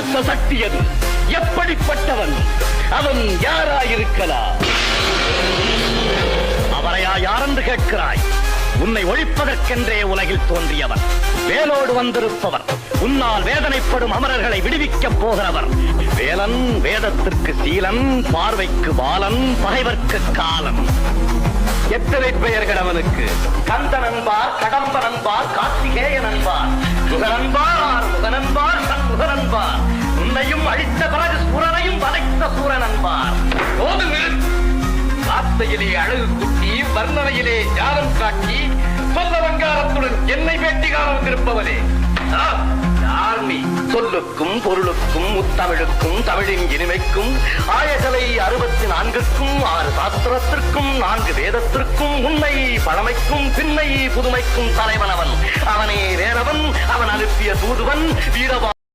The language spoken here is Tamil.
கொடுத்த சக்தி அது. எப்படிப்பட்டவன் அவன்? யாராயிருக்கலாம்? அவரையா யாரென்று கேட்கிறாய்? உன்னை ஒழிப்பதற்கென்றே உலகில் தோன்றியவர், வேலோடு வந்திருப்பவர், உன்னால் வேதனைப்படும் அமரர்களை விடுவிக்கப் போகிறவர். வேலன் வேதத்திற்கு சீலன், பார்வைக்கு பாலன், பகைவர்க்கு காலன். எத்தனை பெயர்கள் அவனுக்கு! கந்தன் என்பார், கடம்பன் என்பார், கார்த்திகேயன் என்பார், முகனன்பார், முகனன்பார், சண்முகனன்பார். உன்னையும் அழித்த பிறகு சூரனையும் வதைத்த சூரன் என்பார். வார்த்தையிலே அழகு குட்டி, வர்ணனையிலே ஞானம் காட்டி, சொல்ல வங்காரத்துடன் என்னை பேட்டி காண வந்திருப்பவனே யார் நீ? சொல்லுக்கும் பொருளுக்கும் முத்தமிழுக்கும் தமிழின் இனிமைக்கும் ஆயகலை 64க்கும் 6 சாஸ்திரத்திற்கும் 4 வேதத்திற்கும் உண்மை பழமைக்கும் பின்னை புதுமைக்கும் தலைவன் அவன். அவனே வேறவன், அவன் அனுப்பிய தூதுவன், வீரவா